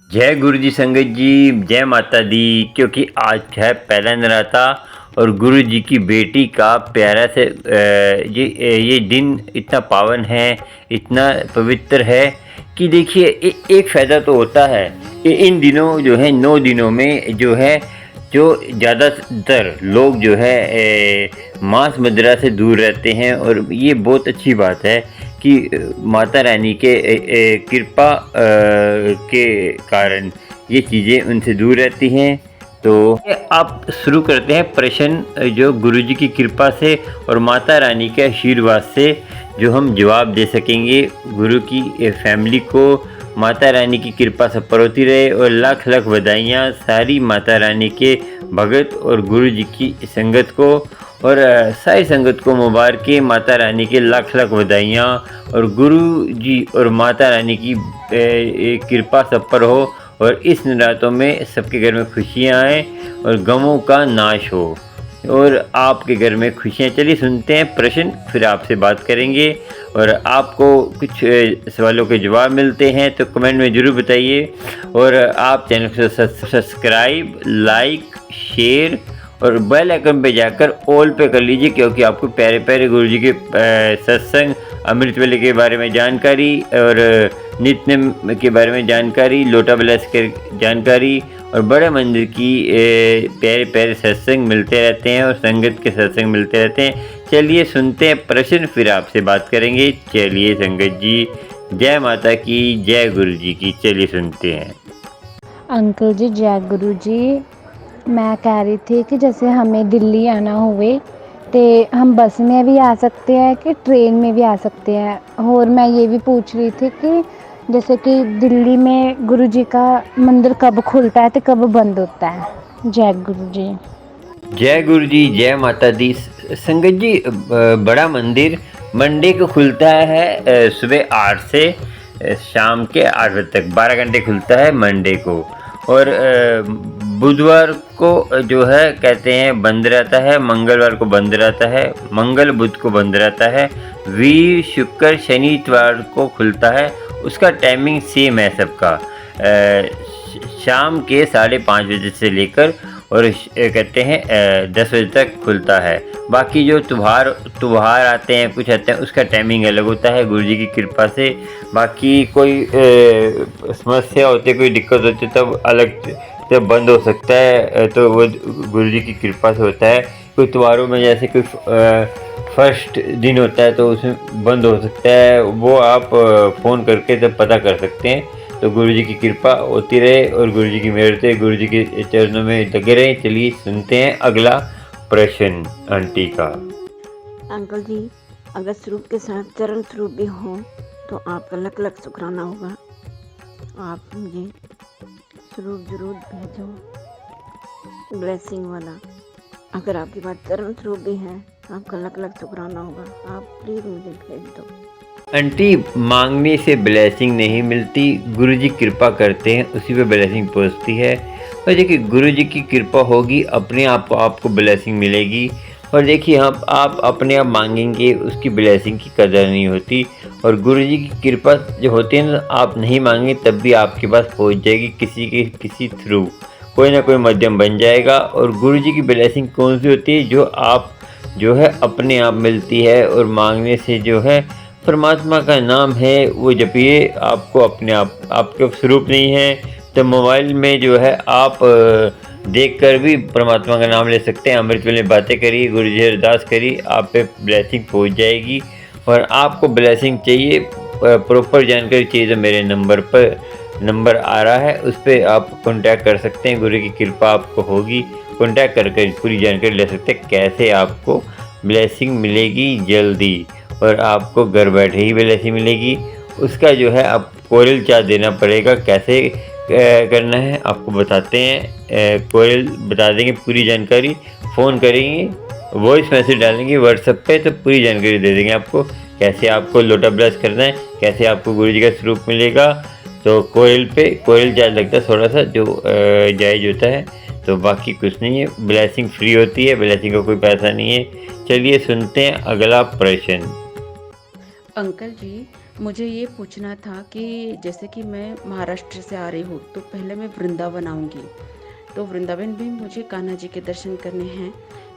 जय गुरु जी संगत जी, जय माता दी। क्योंकि आज है पहला नराता और गुरु जी की बेटी का प्यारा से ये दिन इतना पावन है, इतना पवित्र है कि देखिए एक फ़ायदा तो होता है कि इन दिनों जो है 9 दिनों में जो है जो ज़्यादातर लोग जो है मांस मदिरा से दूर रहते हैं और ये बहुत अच्छी बात है कि माता रानी के कृपा के कारण ये चीज़ें उनसे दूर रहती हैं। तो आप शुरू करते हैं प्रश्न जो गुरु जी की कृपा से और माता रानी के आशीर्वाद से जो हम जवाब दे सकेंगे। गुरु की फैमिली को माता रानी की कृपा सब पर होती रहे और लाख लाख बधाइयाँ सारी माता रानी के भगत और गुरु जी की संगत को और सारी संगत को मुबारकें। माता रानी के लाख लाख बधाइयाँ और गुरु जी और माता रानी की कृपा सब पर हो और इस नवरात्रों में सबके घर में खुशियाँ आएँ और गमों का नाश हो और आपके घर में खुशियाँ। चलिए सुनते हैं प्रश्न, फिर आपसे बात करेंगे और आपको कुछ सवालों के जवाब मिलते हैं तो कमेंट में ज़रूर बताइए। और आप चैनल को सब्सक्राइब, लाइक, शेयर और बेल आइकन पे जाकर ऑल पे कर लीजिए, क्योंकि आपको प्यारे प्यारे गुरु जी के सत्संग, अमृत वेले के बारे में जानकारी और नित्य के बारे में जानकारी, लोटा विलास की जानकारी और बड़े मंदिर की प्यारे प्यारे सत्संग मिलते रहते हैं और संगत के सत्संग मिलते रहते हैं। चलिए सुनते हैं प्रश्न, फिर आपसे बात करेंगे। चलिए संगत जी, जय माता की, जय गुरु जी की। चलिए सुनते हैं। अंकल जी जय गुरु जी। मैं कह रही थी कि जैसे हमें दिल्ली आना हुए तो हम बस में भी आ सकते हैं कि ट्रेन में भी आ सकते हैं। और मैं ये भी पूछ रही थी कि जैसे कि दिल्ली में गुरु जी का मंदिर कब खुलता है तो कब बंद होता है। जय गुरु जी। जय गुरु जी, जय माता दी। संगत जी, बड़ा मंदिर मंडे को खुलता है सुबह 8 से शाम के 8 बजे तक, 12 घंटे खुलता है मंडे को। और बुधवार को जो है कहते हैं बंद रहता है, मंगलवार को बंद रहता है, मंगल बुध को बंद रहता है, वीर शुक्र शनि इतवार को खुलता है। उसका टाइमिंग सेम है सबका, शाम के 5:30 बजे से लेकर और कहते हैं 10 बजे तक खुलता है। बाकी जो त्योहार आते हैं, कुछ आते हैं, उसका टाइमिंग अलग होता है गुरु जी की कृपा से। बाकी कोई समस्या होती है, कोई दिक्कत होती है, तब अलग जब बंद हो सकता है, तो वो गुरु जी की कृपा से होता है। कोई त्योहारों में जैसे कोई फर्स्ट दिन होता है तो उसमें बंद हो सकता है, वो आप फ़ोन करके तब पता कर सकते हैं। तो गुरु जी की कृपा होती रहे और गुरु जी की मेहर से गुरु जी के चरणों में लगे रहें। चलिए सुनते हैं अगला प्रश्न आंटी का। अंकल जी, अगर स्वरूप के साथ चरण स्वरूप भी हो तो आपका लख लख शुक्राना होगा। आप मुझे स्वरूप जरूर भेजो ब्लेसिंग वाला। अगर आपके पास चरण स्वरूप भी है आपका लख लख शुक्राना होगा। आप प्लीज़ मुझे भेज दो। आंटी, मांगने से ब्लेसिंग नहीं मिलती, गुरु जी कृपा करते हैं उसी पे ब्लेसिंग पहुंचती है। और देखिए गुरु जी की कृपा होगी, अपने आप आपको ब्लेसिंग मिलेगी। और देखिए आप अपने आप मांगेंगे, उसकी ब्लेसिंग की कदर नहीं होती। और गुरु जी की कृपा जो होती है ना, आप नहीं मांगे तब भी आपके पास पहुंच जाएगी, किसी थ्रू कोई ना कोई माध्यम बन जाएगा। और गुरु जी की ब्लेसिंग कौन सी होती है? जो आप जो है अपने आप मिलती है और मांगने से जो है परमात्मा का नाम है वो जपिए। आपको अपने आप, आपके स्वरूप नहीं है तो मोबाइल में जो है आप देखकर भी परमात्मा का नाम ले सकते हैं। अमृत वेले बातें करिए, गुरु जी अरदास करिए, आप पे ब्लेसिंग पहुंच जाएगी। और आपको ब्लेसिंग चाहिए, प्रॉपर जानकारी चाहिए तो मेरे नंबर आ रहा है, उस पर आप कांटेक्ट कर सकते हैं। गुरु की कृपा आपको होगी, कांटेक्ट करके पूरी जानकारी ले सकते हैं कैसे आपको ब्लेसिंग मिलेगी जल्दी और आपको घर बैठे ही ब्लेसिंग मिलेगी। उसका जो है आप कोरियल चार्ज देना पड़ेगा। कैसे करना है आपको बताते हैं, कोरियल बता देंगे पूरी जानकारी। फ़ोन करेंगे, वॉइस मैसेज डालेंगे व्हाट्सएप पे तो पूरी जानकारी दे देंगे आपको, कैसे आपको लोटा ब्लेस करना है, कैसे आपको गुरु जी का स्वरूप मिलेगा। तो कोरियल चार्ज लगता है थोड़ा सा, जो जायज़ होता है। तो बाकी कुछ नहीं है, ब्लेसिंग फ्री होती है, ब्लेसिंग का कोई पैसा नहीं है। चलिए सुनते हैं अगला प्रश्न। अंकल जी, मुझे ये पूछना था कि जैसे कि मैं महाराष्ट्र से आ रही हूँ, तो पहले मैं वृंदावन आऊँगी, तो वृंदावन भी मुझे कान्हा जी के दर्शन करने हैं।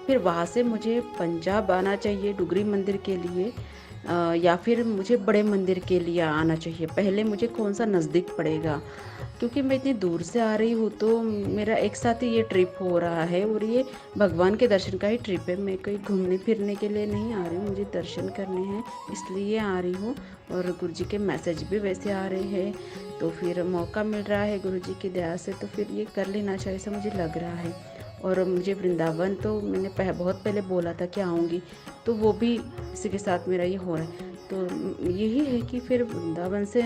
फिर वहाँ से मुझे पंजाब आना चाहिए डुगरी मंदिर के लिए, या फिर मुझे बड़े मंदिर के लिए आना चाहिए? पहले मुझे कौन सा नज़दीक पड़ेगा? क्योंकि मैं इतनी दूर से आ रही हूँ, तो मेरा एक साथ ही ये ट्रिप हो रहा है, और ये भगवान के दर्शन का ही ट्रिप है। मैं कहीं घूमने फिरने के लिए नहीं आ रही हूँ, मुझे दर्शन करने हैं, इसलिए आ रही हूँ। और गुरु जी के मैसेज भी वैसे आ रहे हैं, तो फिर मौका मिल रहा है गुरु जी की दया से, तो फिर ये कर लेना चाहिए ऐसा मुझे लग रहा है। और मुझे वृंदावन तो मैंने बहुत पहले बोला था कि आऊँगी, तो वो भी इसी के साथ मेरा ये हो रहा है। तो यही है कि फिर वृंदावन से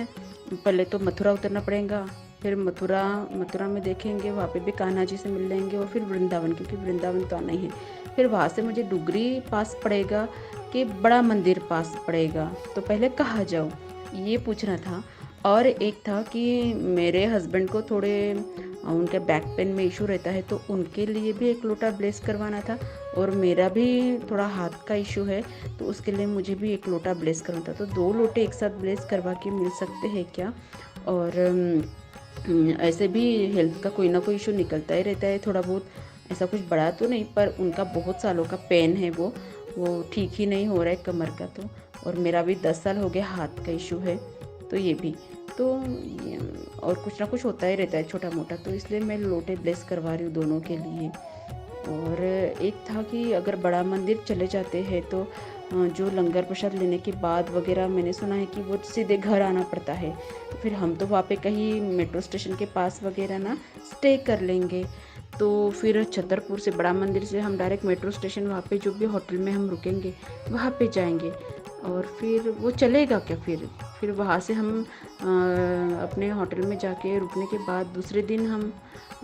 पहले तो मथुरा उतरना पड़ेगा, फिर मथुरा में देखेंगे, वहाँ पे भी कान्हा जी से मिल लेंगे, और फिर वृंदावन, क्योंकि वृंदावन तो आना ही है। फिर वहाँ से मुझे डुगरी पास पड़ेगा कि बड़ा मंदिर पास पड़ेगा, तो पहले कहाँ जाऊँ ये पूछना था। और एक था कि मेरे हस्बैंड को थोड़े उनके बैक पेन में इशू रहता है, तो उनके लिए भी एक लोटा ब्लेस करवाना था, और मेरा भी थोड़ा हाथ का इशू है, तो उसके लिए मुझे भी एक लोटा ब्लेस करवाना था। तो 2 लोटे एक साथ ब्लेस करवा के मिल सकते हैं क्या? और ऐसे भी हेल्थ का कोई ना कोई इशू निकलता ही रहता है थोड़ा बहुत, ऐसा कुछ बड़ा तो नहीं, पर उनका बहुत सालों का पेन है, वो ठीक ही नहीं हो रहा है कमर का। तो और मेरा भी 10 साल हो गया, हाथ का इशू है, तो ये भी तो और कुछ ना कुछ होता ही रहता है छोटा मोटा, तो इसलिए मैं लोटे ब्लेस करवा रही हूँ दोनों के लिए। और एक था कि अगर बड़ा मंदिर चले जाते हैं तो जो लंगर प्रसाद लेने के बाद वगैरह, मैंने सुना है कि वो सीधे घर आना पड़ता है, तो फिर हम तो वहाँ पे कहीं मेट्रो स्टेशन के पास वगैरह ना स्टे कर लेंगे। तो फिर छतरपुर से, बड़ा मंदिर से हम डायरेक्ट मेट्रो स्टेशन, वहाँ पे जो भी होटल में हम रुकेंगे वहाँ पे जाएंगे, और फिर वो चलेगा क्या? फिर वहाँ से हम अपने होटल में जाके रुकने के बाद दूसरे दिन हम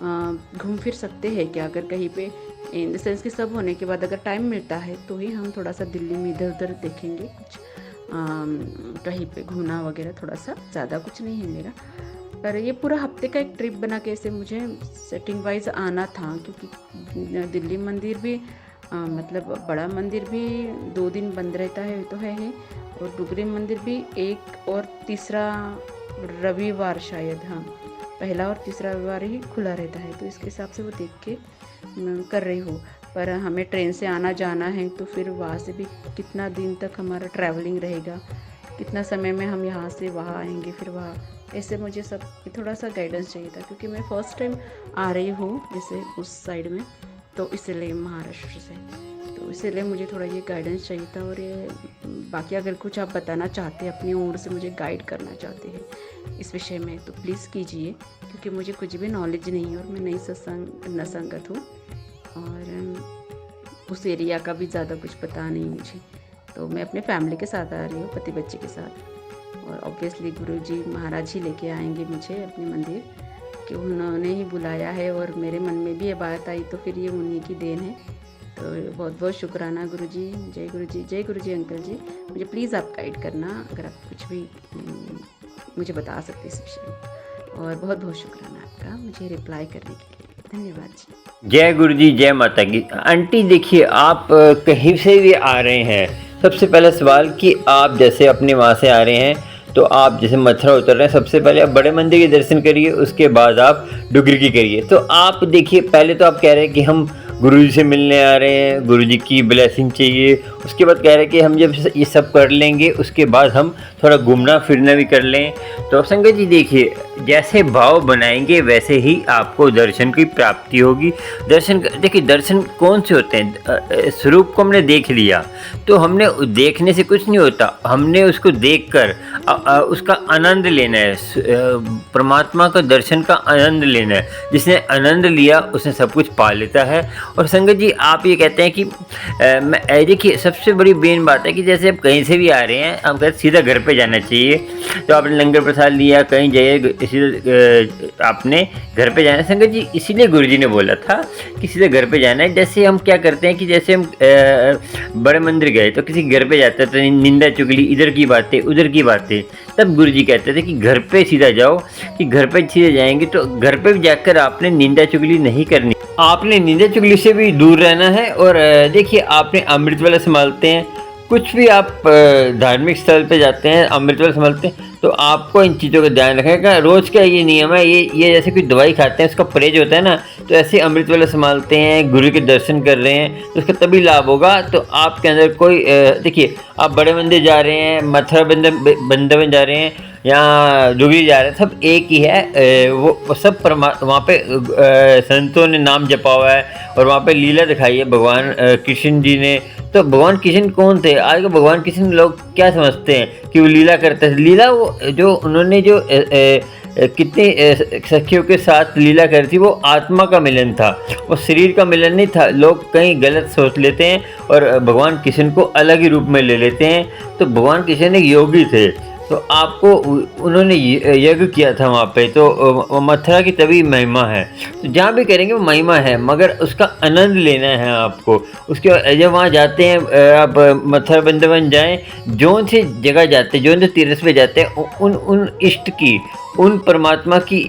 घूम फिर सकते हैं क्या? अगर कहीं पे, इन द सेंस कि सब होने के बाद अगर टाइम मिलता है तो ही हम थोड़ा सा दिल्ली में इधर उधर देखेंगे, कुछ कहीं पे घूमना वगैरह, थोड़ा सा, ज़्यादा कुछ नहीं है मेरा। पर ये पूरा हफ्ते का एक ट्रिप बना के ऐसे मुझे सेटिंग वाइज आना था, क्योंकि दिल्ली मंदिर भी मतलब बड़ा मंदिर भी 2 दिन बंद रहता है तो है ही, और डुगरी मंदिर भी 1 और तीसरा रविवार शायद, हाँ, पहला और तीसरा रविवार ही खुला रहता है, तो इसके हिसाब से वो देख के कर रही हूँ। पर हमें ट्रेन से आना जाना है, तो फिर वहाँ से भी कितना दिन तक हमारा ट्रैवलिंग रहेगा, कितना समय में हम यहाँ से वहाँ आएंगे, फिर वहाँ, ऐसे मुझे सब थोड़ा सा गाइडेंस चाहिए था, क्योंकि मैं फ़र्स्ट टाइम आ रही हूँ जैसे उस साइड में, तो इसलिए महाराष्ट्र से, तो इसीलिए मुझे थोड़ा ये गाइडेंस चाहिए था। और ये बाकी अगर कुछ आप बताना चाहते हैं, अपनी उम्र से मुझे गाइड करना चाहते हैं इस विषय में, तो प्लीज़ कीजिए, क्योंकि मुझे कुछ भी नॉलेज नहीं है, और मैं नई नसंगत हूँ, और उस एरिया का भी ज़्यादा कुछ पता नहीं मुझे। तो मैं अपने फैमिली के साथ आ रही हूँ, पति बच्चे के साथ, और ऑब्वियसली गुरुजी महाराज ही लेके आएंगे मुझे अपने मंदिर, कि उन्होंने ही बुलाया है, और मेरे मन में भी ये बात आई, तो फिर ये उन्हीं की देन है। तो बहुत बहुत शुक्राना गुरुजी, जय गुरुजी, जय गुरुजी। अंकल जी, मुझे प्लीज़ आप गाइड करना, अगर आप कुछ भी मुझे बता सकते इस विषय में, और बहुत बहुत शुक्राना आपका मुझे रिप्लाई करने के लिए, धन्यवाद जी। जय गुरु जी, जय माता की। आंटी देखिए, आप कहीं से भी आ रहे हैं, सबसे पहला सवाल कि आप जैसे अपने वहाँ से आ रहे हैं, तो आप जैसे मथुरा उतर रहे हैं, सबसे पहले आप बड़े मंदिर के दर्शन करिए, उसके बाद आप डुगरी की करिए। तो आप देखिए, पहले तो आप कह रहे हैं कि हम गुरुजी से मिलने आ रहे हैं, गुरुजी की ब्लेसिंग चाहिए, उसके बाद कह रहे हैं कि हम जब ये सब कर लेंगे उसके बाद हम थोड़ा घूमना फिरना भी कर लें। तो संगत जी देखिए, जैसे भाव बनाएंगे वैसे ही आपको दर्शन की प्राप्ति होगी। देखिए, दर्शन कौन से होते हैं? स्वरूप को हमने देख लिया, तो हमने देखने से कुछ नहीं होता, हमने उसको देखकर उसका आनंद लेना है, परमात्मा का दर्शन का आनंद लेना है। जिसने आनंद लिया उसने सब कुछ पा लेता है। और संगत जी, आप ये कहते हैं कि देखिए, सबसे बड़ी मेन बात है कि जैसे आप कहीं से भी आ रहे हैं, आप कहते सीधा घर पे जाना चाहिए, तो आपने लंगर प्रसाद लिया, कहीं जाइए, सीधा आपने घर पे जाना है। संगत जी, इसीलिए गुरुजी ने बोला था कि सीधा घर पे जाना है। जैसे हम क्या करते हैं कि जैसे हम बड़े मंदिर गए तो किसी घर पे जाते हैं, तो निंदा चुगली, इधर की बातें उधर की बातें, तब गुरुजी कहते थे कि घर पे सीधा जाओ, कि घर पे सीधे जाएंगे तो घर पे भी जाकर आपने निंदा चुगली नहीं करनी, आपने निंदा चुगली से भी दूर रहना है। और देखिए, आपने अमृत वाला संभालते हैं, कुछ भी आप धार्मिक स्थल पे जाते हैं, अमृतवेला संभालते हैं, तो आपको इन चीज़ों का ध्यान रखेगा। रोज़ का ये नियम है, ये जैसे कोई दवाई खाते हैं उसका परहेज होता है ना, तो ऐसे अमृतवेला संभालते हैं, गुरु के दर्शन कर रहे हैं, तो उसका तभी लाभ होगा। तो आपके अंदर कोई देखिए, आप बड़े मंदिर जा रहे हैं, मथुरा वृंदावन जा रहे हैं या डुगरी जा रहे हैं, सब एक ही है। वो सब वहाँ पे संतों ने नाम जपा हुआ है और वहाँ पे लीला दिखाई है भगवान कृष्ण जी ने। तो भगवान कृष्ण कौन थे? आज के भगवान कृष्ण लोग क्या समझते हैं कि वो लीला करते थे। लीला वो जो उन्होंने जो कितने सखियों के साथ लीला करी थी, वो आत्मा का मिलन था, वो शरीर का मिलन नहीं था। लोग कहीं गलत सोच लेते हैं और भगवान कृष्ण को अलग ही रूप में ले लेते हैं। तो भगवान कृष्ण एक योगी थे, तो आपको उन्होंने यज्ञ किया था वहाँ पे, तो मथुरा की तभी महिमा है। तो जहाँ भी करेंगे वो महिमा है, मगर उसका आनंद लेना है आपको। उसके बाद जब वहाँ जाते हैं, आप मथुरा वृंदावन जाएं, जौन सी जगह जाते हैं, जौन से तीर्थ पे जाते हैं, उन इष्ट की, उन परमात्मा की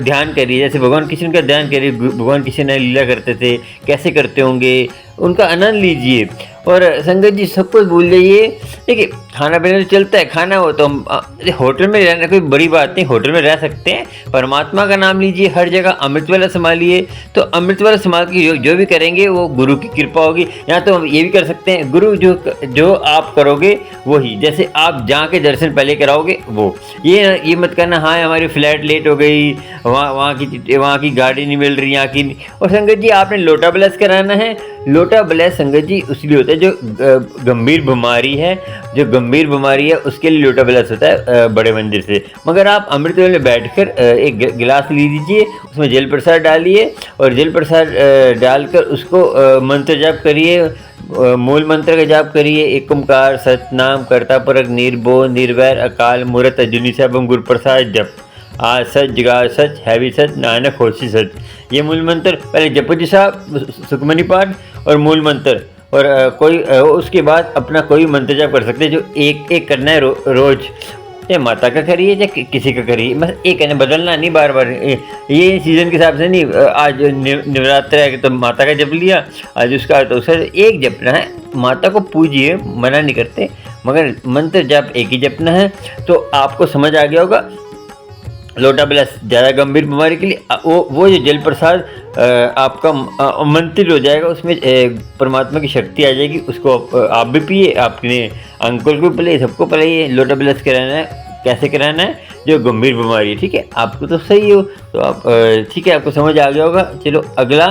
ध्यान करिए। जैसे भगवान कृष्ण का ध्यान करिए, भगवान कृष्ण ने लीला करते थे, कैसे करते होंगे, उनका आनंद लीजिए। और संगत जी सब कुछ भूल जाइए। देखिए, खाना पीना तो चलता है, खाना हो तो हम होटल में रहना कोई बड़ी बात नहीं, होटल में रह सकते हैं। परमात्मा का नाम लीजिए हर जगह, अमृतवेला संभालिए। तो अमृतवेला संभाल के जो भी करेंगे वो गुरु की कृपा होगी। यहाँ तो हम ये भी कर सकते हैं, गुरु जो आप करोगे वही, जैसे आप जहाँ के दर्शन पहले कराओगे वो। ये मत करना हाँ हमारी फ्लाइट लेट हो गई, वहाँ की गाड़ी नहीं मिल रही, यहाँ की नहीं। और संगत जी आपने लोटा ब्लस कराना है। लोटा ब्लस संगत जी उसलिए होता है जो गंभीर बीमारी है, उसके लिए लोटा ब्लस होता है बड़े मंदिर से। मगर आप अमृतवेला में बैठकर एक गिलास ले लीजिए, उसमें जल प्रसाद डालिए और जल प्रसाद डालकर उसको मंत्र जाप करिए, मूल मंत्र का जाप करिए। एक ओंकार सतनाम कर्ता परक निर्भो निर्वैर अकाल मूर्त अजूनी सबम गुरु प्रसाद जप। आज सच जगा सच है भी सच नानक होशी सच। ये मूल मंत्र पहले जपो जी साहब, सुखमनी पाठ और मूल मंत्र, और उसके बाद अपना कोई मंत्र जाप कर सकते हैं जो एक करना है रोज। ये माता का करिए या किसी का करिए, बस एक है, बदलना नहीं बार बार। ये सीज़न के हिसाब से नहीं, आज नवरात्र है तो माता का जप लिया, आज उसका तो उसका एक जपना है। माता को पूजिए, मना नहीं करते, मगर मंत्र जाप एक ही जपना है। तो आपको समझ आ गया होगा। लोटा ब्लस ज़्यादा गंभीर बीमारी के लिए वो जो जल प्रसाद आपका मंत्रित हो जाएगा, उसमें परमात्मा की शक्ति आ जाएगी। उसको आप भी पिए, अपने अंकल को पिलाइए, सबको पिलाइए। लोटा ब्लस कराना है, कैसे कराना है? जो गंभीर बीमारी है, ठीक है। आपको तो सही हो तो आप ठीक है, आपको समझ आ गया होगा। चलो अगला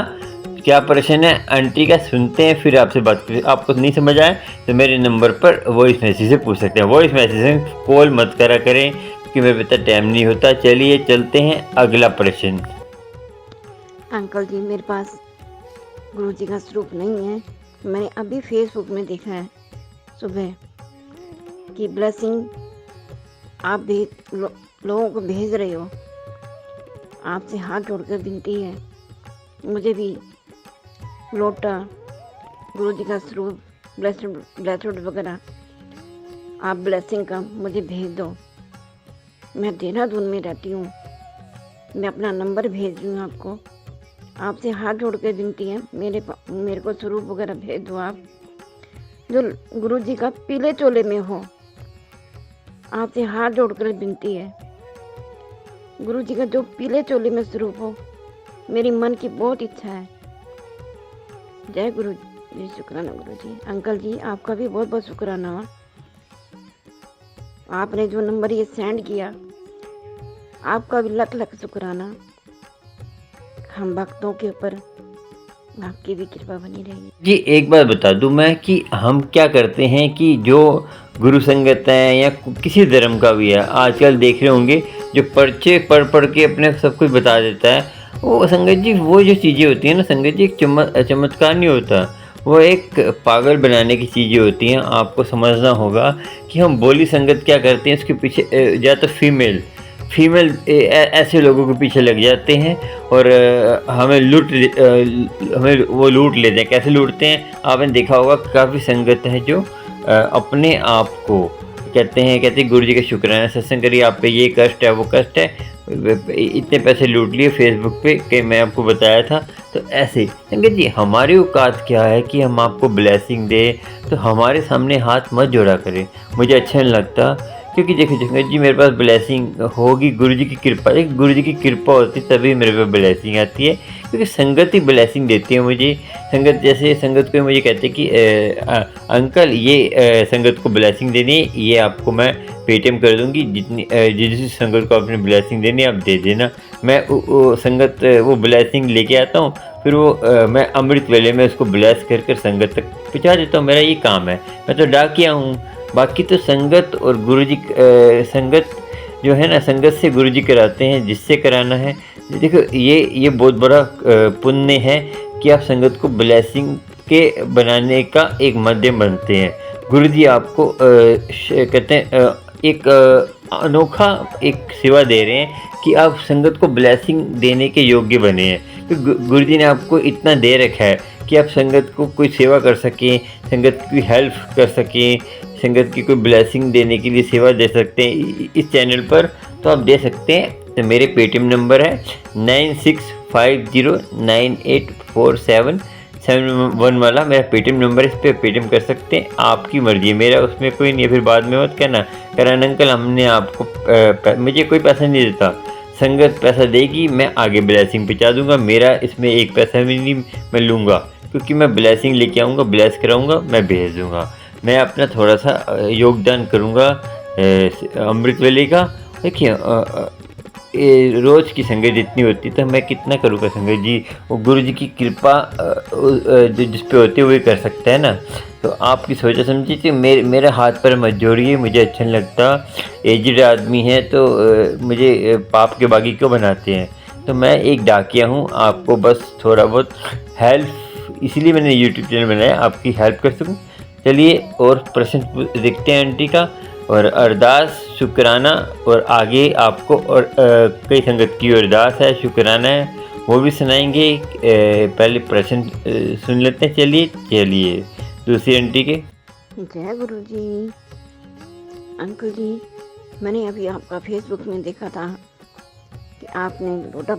क्या प्रश्न है आंटी का, सुनते हैं फिर आपसे बात करें। आपको नहीं समझ आए तो मेरे नंबर पर वॉइस मैसेज से पूछ सकते हैं। वॉइस मैसेज से कॉल मत करा करें कि मेरे पता टाइम नहीं होता। चलिए चलते हैं अगला प्रश्न। अंकल जी मेरे पास गुरु जी का स्वरूप नहीं है। मैंने अभी फेसबुक में देखा है सुबह कि ब्लेसिंग आप लोगों को भेज रहे हो। आपसे हाथ जोड़कर विनती है, मुझे भी लोटा गुरु जी का स्वरूप ब्लेसड वगैरह आप ब्लेसिंग का मुझे भेज दो। मैं देहरादून में रहती हूँ, मैं अपना नंबर भेज रही हूँ आपको। आपसे हाथ जोड़ के विनती है, मेरे को स्वरूप वगैरह भेज दो आप, जो गुरु जी का पीले चोले में हो। आपसे हाथ जोड़कर विनती है, गुरु जी का जो पीले चोले में स्वरूप हो, मेरी मन की बहुत इच्छा है। जय गुरु जी, शुक्राना गुरु जी। अंकल जी आपका भी बहुत बहुत शुक्राना। आपने जो नंबर ये सेंड किया, आपका भी लख लख शुक्राना। हम भक्तों के ऊपर आपकी भी कृपा बनी रहेगी। जी एक बात बता दूं मैं कि हम क्या करते हैं कि जो गुरु संगत है या किसी धर्म का भी है, आजकल देख रहे होंगे जो पर्चे पढ़ के अपने सब कुछ बता देता है। वो संगत जी वो जो चीज़ें होती हैं ना संगत जी, एक चमत्कार नहीं होता, वो एक पागल बनाने की चीज़ें होती हैं। आपको समझना होगा कि हम बोली संगत क्या करते हैं, इसके पीछे या तो फीमेल ऐसे लोगों के पीछे लग जाते हैं और हमें वो लूट लेते हैं। कैसे लूटते हैं आपने देखा होगा, काफ़ी संगत है जो अपने आप को कहते गुरु जी का शुक्राना सत्संग करिए, आप पे ये कष्ट है वो कष्ट है, इतने पैसे लूट लिए फेसबुक पे कि मैं आपको बताया था। तो ऐसे संगत जी हमारी औकात क्या है कि हम आपको ब्लेसिंग दें, तो हमारे सामने हाथ मत जोड़ा करें, मुझे अच्छा नहीं लगता। क्योंकि देखो संगत जी, मेरे पास ब्लेसिंग होगी गुरु जी की कृपा, एक गुरु जी की कृपा होती तभी मेरे पे ब्लेसिंग आती है, क्योंकि संगत ही ब्लेसिंग देती है मुझे। संगत जैसे संगत कोई मुझे कहते कि अंकल ये संगत को ब्लेसिंग देनी है, ये आपको मैं पेटीएम कर दूंगी, जितनी जिस संगत को आपने ब्लेसिंग देनी है आप दे देना। मैं वो संगत वो ब्लेसिंग लेके आता हूँ, फिर वो मैं अमृत वेले में उसको ब्लेस कर कर संगत तक पहुँचा देता हूँ। मेरा ये काम है, मैं तो डाकिया हूँ। बाकी तो संगत और गुरुजी संगत जो है ना, संगत से गुरुजी कराते हैं, जिससे कराना है। देखो ये बहुत बड़ा पुण्य है कि आप संगत को ब्लेसिंग के बनाने का एक माध्यम बनते हैं। गुरुजी आपको कहते हैं एक अनोखा एक सेवा दे रहे हैं कि आप संगत को ब्लेसिंग देने के योग्य बने हैं। तो गुरुजी ने आपको इतना दे रखा है कि आप संगत को कोई सेवा कर सकें, संगत की हेल्प कर सकें, संगत की कोई ब्लेसिंग देने के लिए सेवा दे सकते हैं इस चैनल पर, तो आप दे सकते हैं। तो मेरे पेटीएम नंबर है 9650984771 वाला मेरा पेटीएम नंबर है, इस पर पेटीएम कर सकते हैं। आपकी मर्जी है, मेरा उसमें कोई नहीं है। फिर बाद में मत कहना करण अंकल हमने आपको मुझे कोई पैसा नहीं देता, संगत पैसा देगी, मैं आगे ब्लेसिंग पहुँचा दूंगा। मेरा इसमें एक पैसा भी नहीं मैं लूँगा, क्योंकि मैं ब्लेसिंग लेके आऊँगा, ब्लेस कराऊँगा, मैं भेज दूँगा। मैं अपना थोड़ा सा योगदान करूँगा अमृत वेले का। देखिए रोज़ की संगत जितनी होती तो मैं कितना करूँगा संगत जी, वो गुरु जी की कृपा जिस पे होती है वही कर सकता है ना। तो आपकी सोचा समझी कि मेरे हाथ पर मत जोड़िए, मुझे अच्छा नहीं लगता। एजड आदमी है तो मुझे पाप के बागी क्यों बनाते हैं। तो मैं एक डाकिया हूँ, आपको बस थोड़ा बहुत हेल्प, इसलिए मैंने यूट्यूब चैनल बनाया आपकी हेल्प कर सकूँ। चलिए और प्रश्न देखते हैं आंटी का, और अरदास शुक्राना, और आगे आपको और कई संगत की अरदास है, शुक्राना है, वो भी सुनाएंगे। पहले प्रश्न सुन लेते हैं। चलिए दूसरी आंटी के। जय गुरु जी। अंकल जी, मैंने अभी आपका फेसबुक में देखा था कि आपने लोटा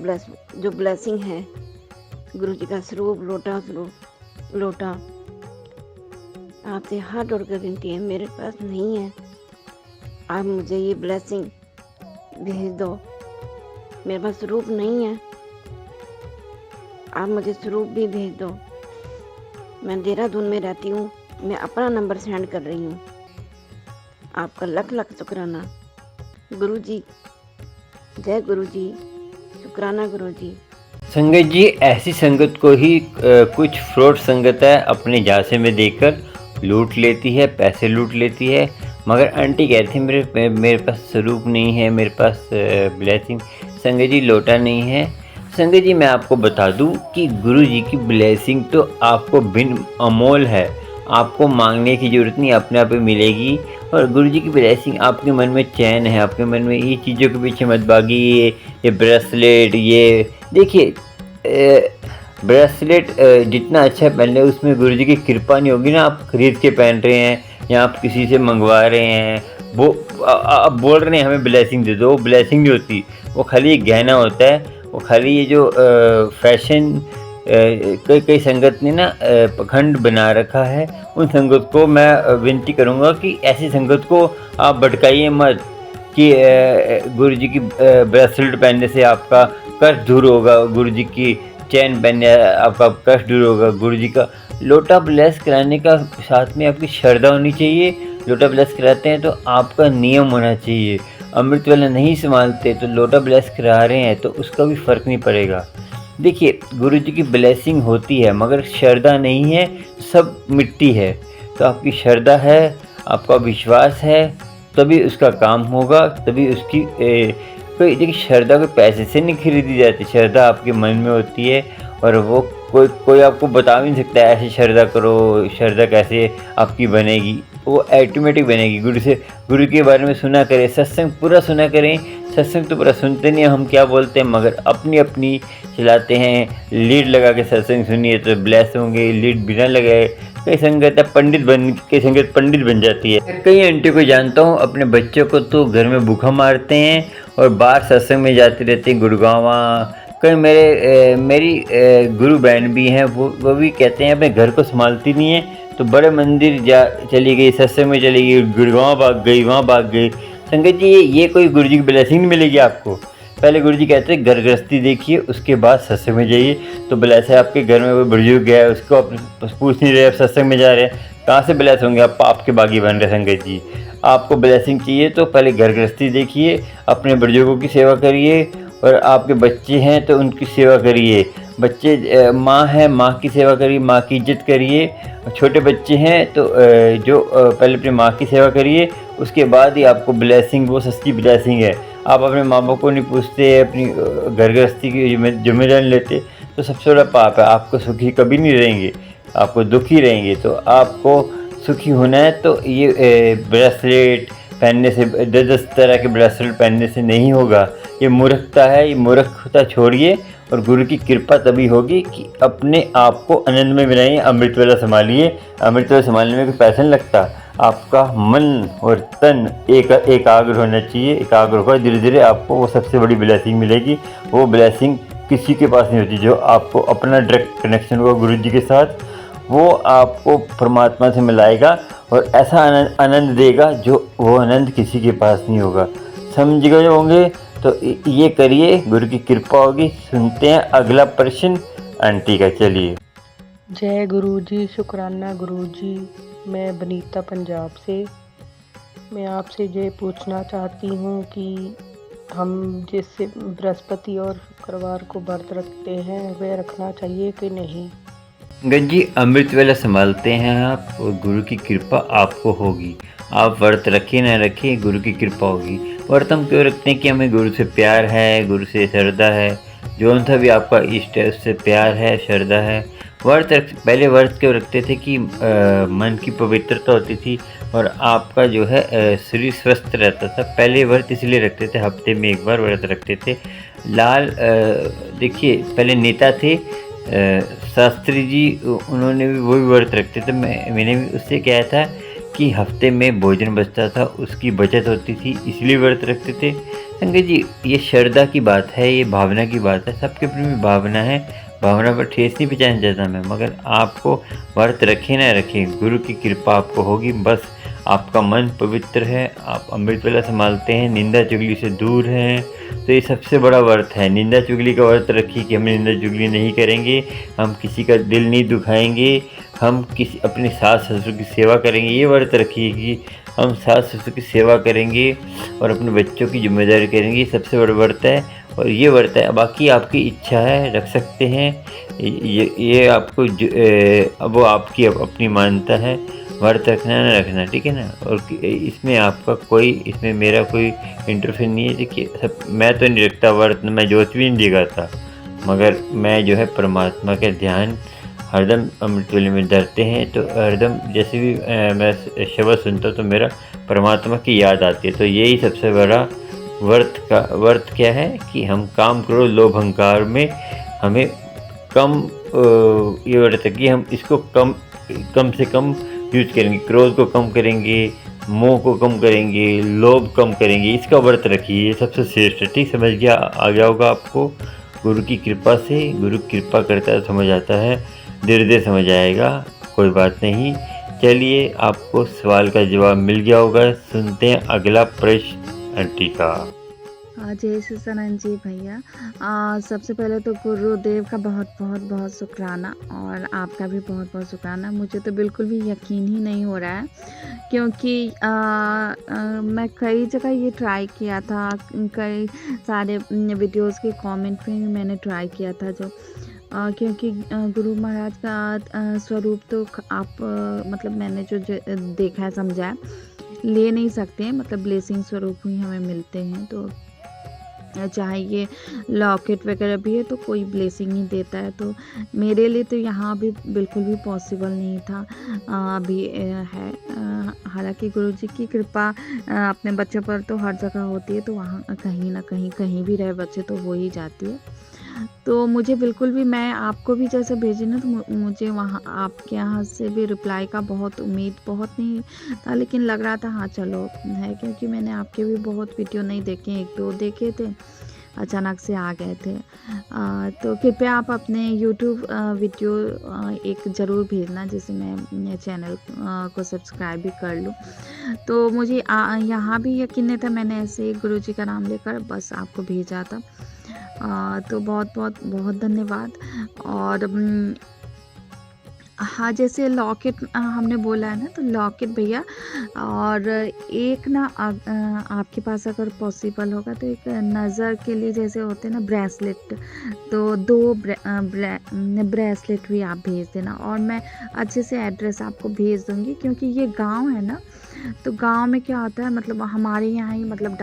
जो ब्लेसिंग है, गुरु जी का स्वरूप लोटा आपसे हाथ जोड़ कर विनती है, मेरे पास नहीं है, आप मुझे ये ब्लेसिंग भेज दो। मेरे पास स्वरूप नहीं है, आप मुझे स्वरूप भी भेज दो। मैं देहरादून में रहती हूँ, मैं अपना नंबर सेंड कर रही हूँ। आपका लख लख शुक्राना गुरु जी। जय गुरु जी, शुक्राना गुरु जी। संगत जी, ऐसी संगत को ही कुछ फ्रॉड संगत है अपने झांसे में देकर लूट लेती है, पैसे लूट लेती है। मगर आंटी कहती है मेरे पास स्वरूप नहीं है, मेरे पास ब्लेसिंग संगत जी लोटा नहीं है। संगत जी मैं आपको बता दूं कि गुरु जी की ब्लेसिंग तो आपको बिन अमोल है, आपको मांगने की ज़रूरत नहीं, अपने आप ही मिलेगी। और गुरु जी की ब्लेसिंग आपके मन में चैन है, आपके मन में ये चीज़ों के पीछे मत भागिए। ये ब्रेसलेट, ये देखिए ब्रेसलेट जितना अच्छा पहन ले, उसमें गुरु जी की कृपा नहीं होगी ना। आप खरीद के पहन रहे हैं या आप किसी से मंगवा रहे हैं, वो आप बोल रहे हैं हमें ब्लेसिंग दे दो, वो ब्लेसिंग नहीं होती, वो खाली एक गहना होता है। वो खाली ये जो फैशन कई संगत ने ना पखंड बना रखा है, उन संगत को मैं विनती करूँगा कि ऐसी संगत को आप भटकाइए मत कि गुरु जी की ब्रेसलेट पहनने से आपका कष्ट दूर होगा, गुरु जी की चैन पहनने आपका कष्ट दूर होगा। गुरु जी का लोटा ब्लेस कराने का साथ में आपकी श्रद्धा होनी चाहिए। लोटा ब्लेस कराते हैं तो आपका नियम होना चाहिए। अमृत वाला नहीं संभालते तो लोटा ब्लेस करा रहे हैं तो उसका भी फ़र्क नहीं पड़ेगा। देखिए गुरु जी की ब्लेसिंग होती है, मगर श्रद्धा नहीं है सब मिट्टी है। तो आपकी श्रद्धा है, आपका विश्वास है, तभी उसका काम होगा, तभी उसकी कोई देखिए श्रद्धा कोई पैसे से नहीं खरीदी जाती, श्रद्धा आपके मन में होती है। और वो कोई आपको बता भी नहीं सकता ऐसे श्रद्धा करो, श्रद्धा कैसे आपकी बनेगी, वो ऑटोमेटिक बनेगी। गुरु के बारे में सुना करें, सत्संग पूरा सुना करें। सत्संग तो पूरा सुनते नहीं, हम क्या बोलते हैं मगर अपनी अपनी चलाते हैं। लीड लगा के सत्संग सुनिए तो ब्लेस होंगे, लीड बिना लगाए कई संगत है कई संगत पंडित बन जाती है। कई आंटी को जानता हूँ अपने बच्चों को तो घर में भूखा मारते हैं और बाहर सत्संग में जाती रहती हैं गुड़गांव। कई मेरी गुरु बहन भी हैं, वो भी कहते हैं अपने घर को संभालती नहीं है तो बड़े मंदिर जा चली गई, सत्संग में चली गई, गुड़गांव भाग गई, वहाँ भाग गई। संगत जी ये कोई गुरु जी की ब्लेसिंग नहीं मिलेगी आपको। पहले गुरु जी कहते हैं घर गृहस्थी देखिए, उसके बाद सत्संग में जाइए। तो ब्लेस है, आपके घर में कोई बुजुर्ग है, उसको आप पूछ नहीं रहे, आप सत्संग में जा रहे हैं, कहाँ से ब्लेस होंगे? आप पाप के बागी बन रहे संगत जी। आपको ब्लेसिंग चाहिए तो पहले घर गृहस्थी देखिए, अपने बुजुर्गों की सेवा करिए, और आपके बच्चे हैं तो उनकी सेवा करिए। बच्चे माँ है, माँ की सेवा करिए, माँ की इज्जत करिए। छोटे बच्चे हैं तो पहले अपनी माँ की सेवा करिए, उसके बाद ही आपको ब्लेसिंग, वो सच्ची ब्लेसिंग है। आप अपने माँ बाप को नहीं पूछते, अपनी घर गृहस्थी की जिम्मेदारी लेते, तो सबसे बड़ा पाप है। आपको सुखी कभी नहीं रहेंगे, आपको दुखी रहेंगे। तो आपको सुखी होना है तो ये ब्रेसलेट पहनने से, 10 तरह के ब्रेसलेट पहनने से नहीं होगा। ये मूर्खता है, ये मूर्खता छोड़िए, और गुरु की कृपा तभी होगी कि अपने आप को आनंद में बनाइए। अमृत वेला संभालिए। अमृत वेला संभालने में कोई पैसा नहीं लगता, आपका मन और तन एकाग्र होना चाहिए। एकाग्र होगा, धीरे धीरे आपको वो सबसे बड़ी ब्लेसिंग मिलेगी। वो ब्लेसिंग किसी के पास नहीं होती। जो आपको अपना डायरेक्ट कनेक्शन होगा गुरु जी के साथ, वो आपको परमात्मा से मिलाएगा और ऐसा आनंद देगा जो वो आनंद किसी के पास नहीं होगा। समझ गए होंगे? तो ये करिए, गुरु की कृपा होगी। सुनते हैं अगला प्रश्न आंटी का, चलिए। जय गुरु जी, शुक्राना गुरु जी। मैं बनीता पंजाब से। मैं आपसे ये पूछना चाहती हूँ कि हम जैसे बृहस्पति और शुक्रवार को व्रत रखते हैं, वह रखना चाहिए कि नहीं? गंजी अमृत वेला संभालते हैं आप, और गुरु की कृपा आपको होगी। आप व्रत रखें ना रखें, गुरु की कृपा होगी। व्रत हम क्यों रखते हैं? कि हमें गुरु से प्यार है, गुरु से श्रद्धा है। जो सा भी आपका इष्ट है उससे प्यार है, श्रद्धा है। पहले व्रत क्यों रखते थे? कि मन की पवित्रता होती थी और आपका जो है शरीर स्वस्थ रहता था। पहले व्रत इसलिए रखते थे, हफ्ते में एक बार व्रत रखते थे। देखिए पहले नेता थे शास्त्री जी, उन्होंने भी वही व्रत रखते थे। मैंने भी उससे कहा था कि हफ्ते में भोजन बचता था, उसकी बचत होती थी, इसलिए व्रत रखते थे। संगत जी ये श्रद्धा की बात है, ये भावना की बात है। सबके अपनी भावना है, भावना पर ठेस नहीं पहुँचाना चाहता मैं। मगर आपको व्रत रखें ना रखें, गुरु की कृपा आपको होगी। बस आपका मन पवित्र है, आप अमृत वेला संभालते हैं, निंदा चुगली से दूर हैं, तो ये सबसे बड़ा व्रत है। निंदा चुगली का व्रत रखिए कि हम निंदा चुगली नहीं करेंगे, हम किसी का दिल नहीं दुखाएंगे, हम किसी अपने सास ससुर की सेवा करेंगे। ये व्रत रखिए कि हम सास ससुर की सेवा करेंगे और अपने बच्चों की जिम्मेदारी करेंगे। ये सबसे बड़ा व्रत है, और ये व्रत है। बाकी आपकी इच्छा है, रख सकते हैं। ये आपको अब वो आपकी अपनी मान्यता है, व्रत रखना ना रखना, ठीक है ना। और इसमें आपका कोई, इसमें मेरा कोई इंटरफेयर नहीं है। देखिए मैं तो नहीं रखता व्रत, मैं जोत भी नहीं दिखाता, मगर मैं जो है परमात्मा का ध्यान हरदम अमृत वेले में धरते हैं। तो हरदम जैसे भी मैं शब्द सुनता हूँ तो मेरा परमात्मा की याद आती है। तो यही सबसे बड़ा व्रत क्या है कि हम काम करो लोभ अहंकार में, हमें कम ये व्रत है कि हम इसको कम से कम यूज करेंगे। क्रोध को कम करेंगे, मोह को कम करेंगे, लोभ कम करेंगे। इसका व्रत रखिए, ये सबसे श्रेष्ठ है। ठीक समझ गया, आ गया होगा आपको। गुरु की कृपा से, गुरु कृपा करता है, समझ आता है, धीरे धीरे समझ आएगा, कोई बात नहीं। चलिए आपको सवाल का जवाब मिल गया होगा। सुनते हैं अगला प्रश्न आंटी का। जय श्री सनंद जी भैया। सबसे पहले तो गुरुदेव का बहुत शुक्राना, और आपका भी बहुत शुक्राना। मुझे तो बिल्कुल भी यकीन ही नहीं हो रहा है, क्योंकि मैं कई जगह ये ट्राई किया था, कई सारे वीडियोस के कमेंट में मैंने ट्राई किया था। जो क्योंकि गुरु महाराज का स्वरूप तो आप मतलब मैंने जो देखा है, समझा है, ले नहीं सकते। मतलब ब्लेसिंग स्वरूप ही हमें मिलते हैं। तो चाहे ये लॉकेट वगैरह भी है तो कोई ब्लेसिंग ही देता है। तो मेरे लिए तो यहाँ भी बिल्कुल भी पॉसिबल नहीं था, अभी है। हालांकि गुरु जी की कृपा अपने बच्चों पर तो हर जगह होती है, तो वहाँ कहीं ना कहीं भी रहे बच्चे तो हो ही जाती है। तो मुझे बिल्कुल भी, मैं आपको भी जैसे भेजी ना, तो मुझे वहाँ आपके यहाँ से भी रिप्लाई का बहुत उम्मीद बहुत नहीं था, लेकिन लग रहा था हाँ चलो है, क्योंकि मैंने आपके भी बहुत वीडियो नहीं देखे, 1-2 देखे थे। अचानक से आ गए थे। तो कृपया आप अपने यूट्यूब वीडियो एक ज़रूर भेजना, जिससे मैं चैनल को सब्सक्राइब भी कर लूँ। तो मुझे यहाँ भी यकीन नहीं था, मैंने ऐसे ही गुरुजी का नाम लेकर बस आपको भेजा था। तो बहुत बहुत बहुत धन्यवाद। और हाँ, जैसे लॉकेट हमने बोला है ना, तो लॉकेट भैया, और एक ना आपके पास अगर पॉसिबल होगा तो एक नज़र के लिए जैसे होते हैं ना ब्रेसलेट, तो 2 ब्रेसलेट भी आप भेज देना। और मैं अच्छे से एड्रेस आपको भेज दूँगी, क्योंकि ये गांव है ना, तो गांव में क्या होता है, मतलब हमारे यहाँ ही मतलब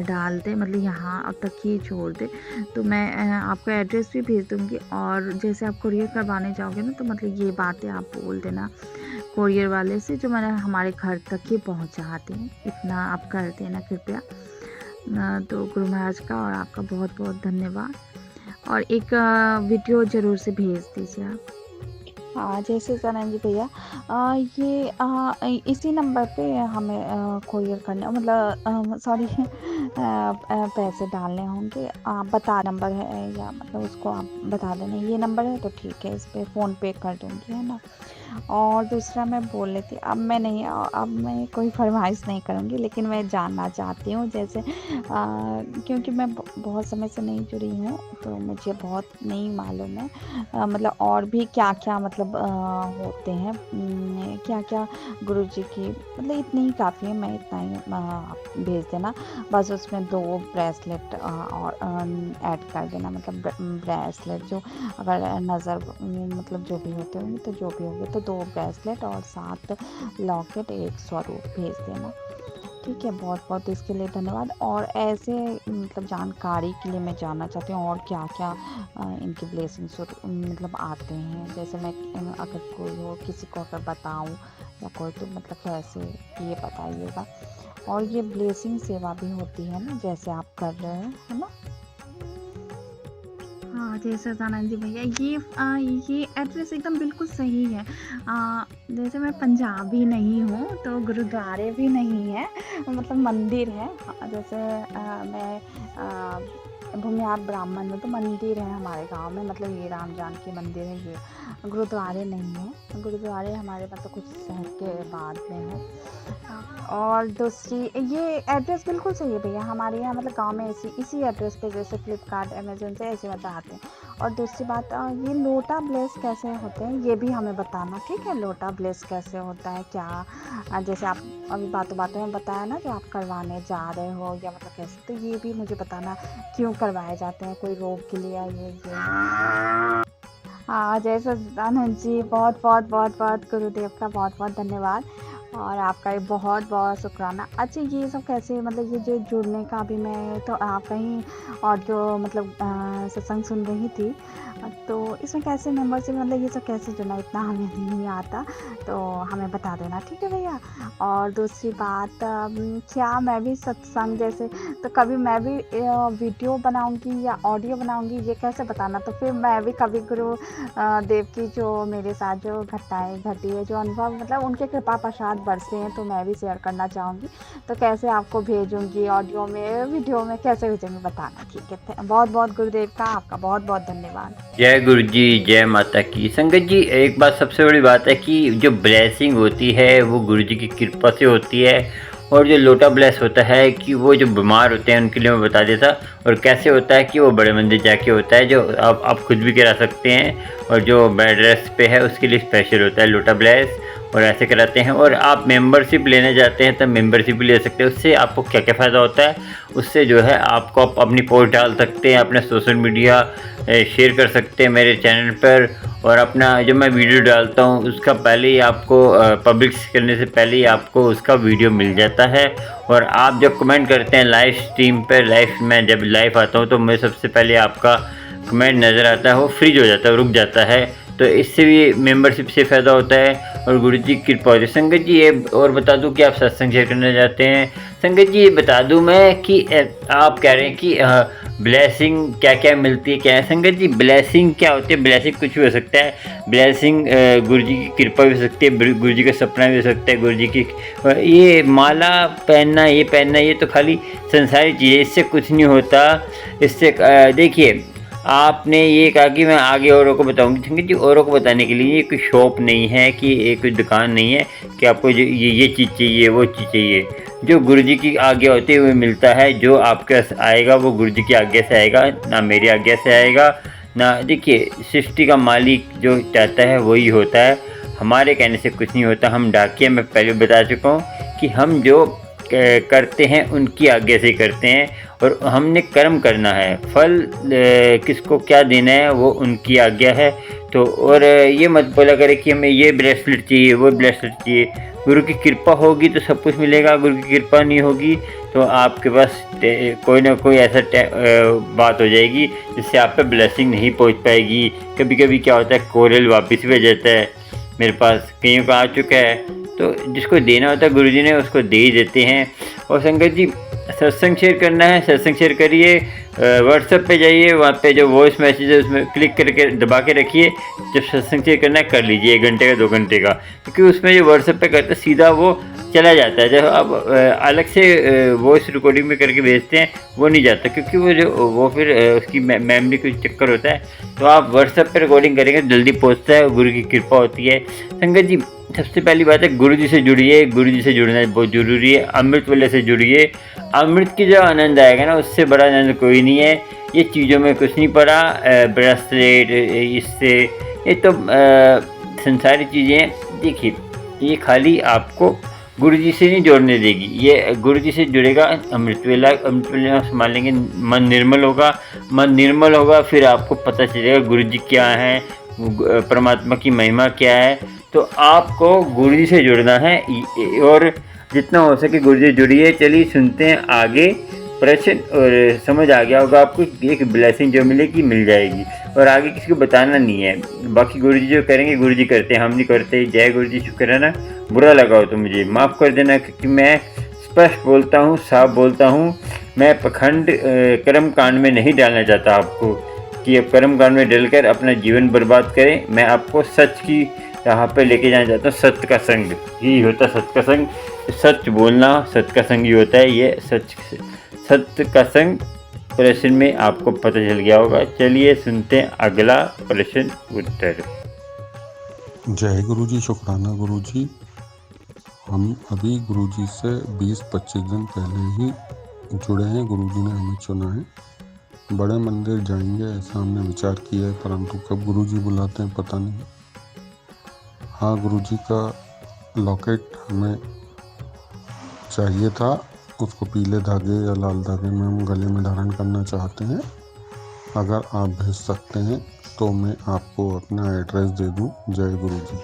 डाल दे, मतलब यहाँ तक ही छोड़ दे। तो मैं आपको एड्रेस भी भेज दूँगी। और जैसे आप कुरियर करवाने जाओगे ना, तो मतलब ये बातें आप बोल देना कुरियर वाले से, जो मैंने हमारे घर तक ही पहुँचा दें, इतना आप कर देना कृपया। तो गुरु महाराज का और आपका बहुत बहुत धन्यवाद। और एक वीडियो ज़रूर से भेज दीजिए आप। हाँ, जैसे सनन जी भैया, ये इसी नंबर पे हमें कोरियर करना, मतलब सॉरी पैसे डालने होंगे। आप बता नंबर है, या मतलब उसको आप बता देना ये नंबर है, तो ठीक है, इस पे फ़ोन पे कर दूँगी, है ना। और दूसरा मैं बोल रही थी, अब मैं कोई फरमाइश नहीं करूँगी, लेकिन मैं जानना चाहती हूँ, जैसे क्योंकि मैं बहुत समय से नहीं जुड़ी हूँ, तो मुझे बहुत नहीं मालूम है, मतलब और भी क्या क्या मतलब होते हैं, क्या क्या गुरुजी की, मतलब इतनी ही काफ़ी है, मैं इतना ही भेज देना बस। उसमें 2 ब्रेसलेट और ऐड कर देना, मतलब ब्रेसलेट जो अगर नज़र मतलब जो भी होते होंगे, तो जो भी होंगे तो 2 ब्रेसलेट और 7 लॉकेट, 1 स्वरूप भेज देना, ठीक है। बहुत बहुत इसके लिए धन्यवाद। और ऐसे मतलब जानकारी के लिए मैं जानना चाहती हूँ और क्या क्या इनकी ब्लेसिंग्स मतलब आते हैं, जैसे मैं अगर कोई हो, किसी को अगर बताऊँ या कोई, तो मतलब कैसे, ये बताइएगा। और ये ब्लेसिंग सेवा भी होती है ना, जैसे आप कर रहे हैं, है ना। हाँ, जैसे सदानंद जी भैया, ये एड्रेस एकदम बिल्कुल सही है। जैसे मैं पंजाबी नहीं हूँ, तो गुरुद्वारे भी नहीं है, मतलब मंदिर है। जैसे मैं भूमियार ब्राह्मण हूँ, तो मंदिर है हमारे गांव में, मतलब ये राम जानकी मंदिर है, ये गुरुद्वारे नहीं है। गुरुद्वारे हमारे मतलब कुछ शहर के बाद में है। और दूसरी, ये एड्रेस बिल्कुल सही है भैया, हमारे यहाँ मतलब गांव में इसी एड्रेस पे, जैसे फ्लिपकार्ट, अमेजोन से ऐसे बताते हैं। और दूसरी बात, ये लोटा ब्लेस कैसे होते हैं, ये भी हमें बताना, ठीक है। लोटा ब्लेस कैसे होता है, क्या जैसे आप अभी बातों में बताया ना, जो आप करवाने जा रहे हो, या मतलब कैसे, तो ये भी मुझे बताना, क्यों करवाए जाते हैं, कोई रोग के लिए, ये हाँ। जय सच्चिदानंद जी, बहुत बहुत बहुत बहुत गुरुदेव का बहुत बहुत धन्यवाद, और आपका भी बहुत बहुत शुक्राना। अच्छा, ये सब कैसे, मतलब ये जो जुड़ने का, अभी मैं तो आपका ही ऑडियो मतलब सत्संग सुन रही थी, तो इसमें कैसे मेंबरशिप, मतलब ये सब कैसे जुड़ना, इतना हमें नहीं आता, तो हमें बता देना, ठीक है भैया। और दूसरी बात, क्या मैं भी सत्संग जैसे, तो कभी मैं भी वीडियो बनाऊंगी या ऑडियो बनाऊंगी, ये कैसे बताना, तो फिर मैं भी कभी गुरु देव की जो मेरे साथ जो घटनाएं घटी है, जो अनुभव मतलब उनके कृपा प्रसाद बरसे हैं, तो मैं भी शेयर करना चाहूँगी, तो कैसे आपको भेजूंगी, ऑडियो में, वीडियो में कैसे भेजूंगी, बताना, ठीक है। बहुत बहुत गुरुदेव का आपका बहुत बहुत धन्यवाद। जय गुरु जी, जय माता की। संगत जी, एक बात सबसे बड़ी बात है कि जो ब्लेसिंग होती है वो गुरु जी की कृपा से होती है। और जो लोटा ब्लेस होता है कि वो जो बीमार होते हैं उनके लिए मैं बता देता, और कैसे होता है कि वो बड़े मंदिर जाके होता है, जो आप खुद भी करा सकते हैं, और जो बेड रेस्ट पे है उसके लिए स्पेशल होता है लोटा ब्लेस, और ऐसे कराते हैं। और आप मेंबरशिप लेने जाते हैं तब मेंबरशिप भी ले सकते हैं। उससे आपको क्या क्या फ़ायदा होता है, उससे जो है आपको आप अपनी पोस्ट डाल सकते हैं, अपने सोशल मीडिया शेयर कर सकते हैं मेरे चैनल पर, और अपना जो मैं वीडियो डालता हूँ उसका पहले ही आपको पब्लिक करने से पहले ही आपको उसका वीडियो मिल जाता है। और आप जब कमेंट करते हैं लाइव स्ट्रीम पर, मैं जब लाइव आता हूँ तो मुझे सबसे पहले आपका कमेंट नज़र आता है, वो फ्रीज हो जाता है, रुक जाता है। तो इससे भी मेंबरशिप से फ़ायदा होता है और गुरु जी की कृपा होती है। संगत जी, ये और बता दूं कि आप सत्संग शेयर करना चाहते हैं। संगत जी, ये बता दूं मैं कि आप कह रहे हैं कि ब्लेसिंग क्या क्या मिलती है, क्या है संगत जी। ब्लेसिंग क्या होती है? ब्लेसिंग कुछ भी हो सकता है। ब्लेसिंग गुरु जी की कृपा भी हो सकती है, गुरु जी का सपना भी हो सकता है, गुरु जी की ये माला पहनना, ये पहनना, ये तो खाली संसारी चीज़ है, इससे कुछ नहीं होता। इससे देखिए, आपने ये कहा कि मैं आगे औरों को बताऊंगी। संगत जी, औरों को बताने के लिए ये कोई शॉप नहीं है, कि ये कोई दुकान नहीं है कि आपको ये चीज़ चाहिए, वो चीज़ चाहिए। जो गुरु जी की आज्ञा होती है वो मिलता है। जो आपके पास आएगा वो गुरु जी की आज्ञा से आएगा, ना मेरी आज्ञा से आएगा ना। देखिए, सृष्टि का मालिक जो चाहता है वही होता है, हमारे कहने से कुछ नहीं होता। हम डाकिया, मैं पहले बता चुका हूँ कि हम जो करते हैं उनकी आज्ञा से करते हैं, और हमने कर्म करना है। फल किसको क्या देना है वो उनकी आज्ञा है। तो और ये मत बोला करे कि हमें ये ब्रेसलेट चाहिए, वो ब्रेसलेट चाहिए। गुरु की कृपा होगी तो सब कुछ मिलेगा, गुरु की कृपा नहीं होगी तो आपके पास कोई ना कोई ऐसा बात हो जाएगी जिससे आप पे ब्लेसिंग नहीं पहुंच पाएगी। कभी कभी क्या होता है, कोरल वापस भी आ जाता है, मेरे पास कईयों का आ चुका है। तो जिसको देना होता है गुरु जी ने उसको दे ही देते हैं। और संगत जी, सत्संग शेयर करना है, सत्संग शेयर करिए। व्हाट्सएप पे जाइए, वहाँ पे जो वॉइस मैसेज है उसमें क्लिक करके दबा के रखिए। जब सत्संग शेयर करना है कर लीजिए, 1 घंटे का 2 घंटे का, क्योंकि उसमें जो व्हाट्सएप पे करते सीधा वो चला जाता है। जब आप अलग से वॉइस रिकॉर्डिंग में करके भेजते हैं वो नहीं जाता, क्योंकि वो फिर उसकी मेमोरी का चक्कर होता है। तो आप व्हाट्सएप पे रिकॉर्डिंग करेंगे जल्दी पहुँचता है, गुरु की कृपा होती है। संगत जी, सबसे पहली बात है गुरु जी से जुड़िए। गुरु जी से जुड़ना बहुत ज़रूरी है। अमृत वाले से जुड़िए। अमृत की जो आनंद आएगा ना, उससे बड़ा आनंद कोई नहीं है। ये चीज़ों में कुछ नहीं पड़ा, ब्रेसलेट इससे, ये तो संसारी चीज़ें। देखिए, ये खाली आपको गुरु जी से नहीं जोड़ने देगी। ये गुरु जी से जुड़ेगा, अमृत वेला संभाल लेंगे, मन निर्मल होगा। मन निर्मल होगा फिर आपको पता चलेगा गुरु जी क्या है, परमात्मा की महिमा क्या है। तो आपको गुरु जी से जुड़ना है, और जितना हो सके गुरु जी जुड़िए। चलिए सुनते हैं आगे प्रश्न, और समझ आ गया होगा आपको, एक ब्लेसिंग जो मिलेगी मिल जाएगी, और आगे किसी को बताना नहीं है। बाकी गुरु जी जो करेंगे गुरु जी करते हैं, हम नहीं करते। जय गुरु जी, शुक्र है ना। बुरा लगा हो तो मुझे माफ़ कर देना, क्योंकि मैं स्पष्ट बोलता हूँ, साफ बोलता हूँ। मैं पखंड कर्म कांड में नहीं डालना चाहता आपको, कि अब कर्म कांड में डलकर अपना जीवन बर्बाद करें। मैं आपको सच की राह पे लेके जाना चाहता हूँ। सत्य का संग यही होता है, सत्य का संग, सच बोलना सत्य का संग ही होता है। ये सत्य का संग प्रश्न में आपको पता चल गया होगा। चलिए सुनते हैं अगला प्रश्न उत्तर। जय गुरु जी, शुक्राना गुरु जी। हम अभी गुरु जी से 20-25 दिन पहले ही जुड़े हैं। गुरु जी ने हमें चुना है। बड़े मंदिर जाएंगे ऐसा हमने विचार किया है, परंतु कब गुरु जी बुलाते हैं पता नहीं। हाँ, गुरु जी का लॉकेट हमें चाहिए था, उसको पीले धागे या लाल धागे में हम गले में धारण करना चाहते हैं। अगर आप भेज सकते हैं तो मैं आपको अपना एड्रेस दे दूं। जय गुरु जी।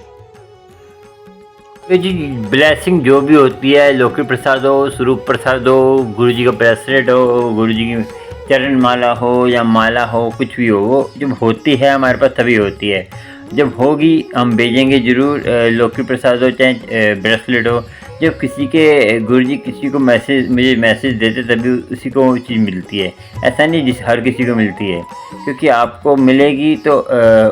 जी, ब्लेसिंग जो भी होती है, लौकिक प्रसाद हो, स्वरूप प्रसाद हो, गुरु जी का ब्रेसलेट हो, गुरु जी की चरण माला हो या माला हो, कुछ भी हो, वो जब होती है हमारे पास तभी होती है। जब होगी हम भेजेंगे ज़रूर। लौकिक प्रसाद हो चाहे ब्रेसलेट हो, जब किसी के गुरु जी किसी को मुझे मैसेज देते तभी उसी को वो चीज़ मिलती है। ऐसा नहीं जिस हर किसी को मिलती है, क्योंकि आपको मिलेगी तो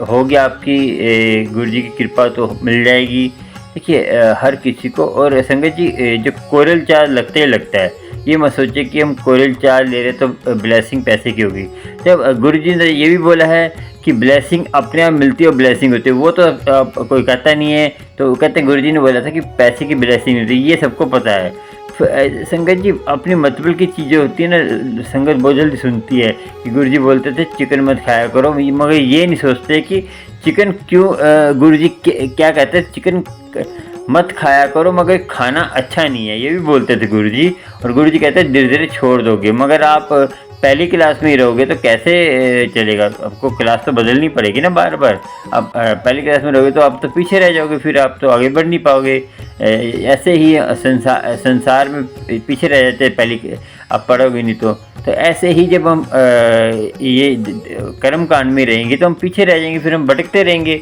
होगी आपकी गुरु जी की कृपा तो मिल जाएगी। देखिए, हर किसी को। और संगत जी, जो कोरल चार्ज लगता है, ये मत सोचिए कि हम कोरल चार्ज ले रहे तो ब्लेसिंग पैसे की होगी। जब गुरु जी ने ये भी बोला है कि ब्लेसिंग अपने आप मिलती है और ब्लेसिंग होती है, वो तो कोई कहता नहीं है। तो कहते हैं गुरु जी ने बोला था कि पैसे की ब्लेसिंग होती है, ये सबको पता है। संगत जी, अपनी मतलब की चीज़ें होती है ना, संगत बहुत जल्दी सुनती है कि गुरु जी बोलते थे चिकन मत खाया करो, मगर ये नहीं सोचते कि चिकन क्यों, गुरु जी क्या कहते हैं, चिकन मत खाया करो मगर खाना अच्छा नहीं है, ये भी बोलते थे गुरु जी। और गुरु जी कहते हैं धीरे धीरे छोड़ दोगे, मगर आप पहली क्लास में ही रहोगे तो कैसे चलेगा। आपको क्लास तो बदलनी पड़ेगी ना बार बार। आप पहली क्लास में रहोगे तो आप तो पीछे रह जाओगे, फिर आप तो आगे बढ़ नहीं पाओगे। ऐसे ही संसार में पीछे रह जाते हैं, पहली आप पढ़ोगे नहीं तो ऐसे ही जब हम ये कर्म कांड में रहेंगे तो हम पीछे रह जाएंगे, फिर हम भटकते रहेंगे।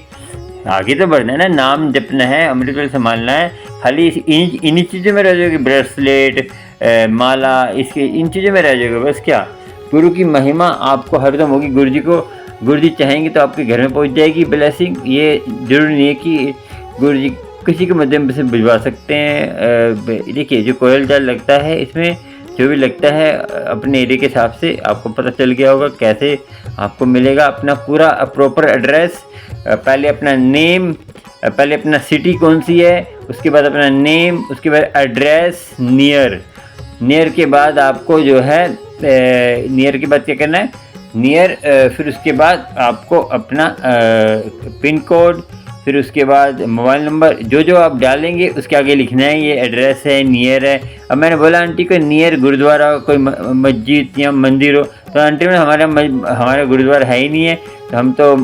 आगे तो बढ़ना है ना, नाम जपना है, अमृत संभालना है। खाली इन्हीं चीज़ों में रह जाओगे, ब्रेसलेट माला, इसके इन चीज़ों में रह जाओगे बस। क्या गुरु की महिमा आपको हरदम होगी। गुरु जी चाहेंगे तो आपके घर में पहुंच जाएगी ब्लेसिंग। ये ज़रूरी नहीं है कि गुरु जी किसी के माध्यम से भिजवा सकते हैं। देखिए जो कोयल जाल लगता है, इसमें जो भी लगता है अपने एरिया के हिसाब से आपको पता चल गया होगा कैसे आपको मिलेगा। अपना पूरा प्रॉपर एड्रेस, पहले अपना नेम, पहले अपना सिटी कौन सी है, उसके बाद अपना नेम, उसके बाद एड्रेस, नियर के बाद आपको जो है नियर के बाद क्या करना है, नियर, फिर उसके बाद आपको अपना पिन कोड, फिर उसके बाद मोबाइल नंबर, जो आप डालेंगे उसके आगे लिखना है ये एड्रेस है, नियर है। अब मैंने बोला आंटी को नियर गुरुद्वारा, कोई मस्जिद या मंदिर हो, तो आंटी में हमारा गुरुद्वारा है ही नहीं है, तो हम तो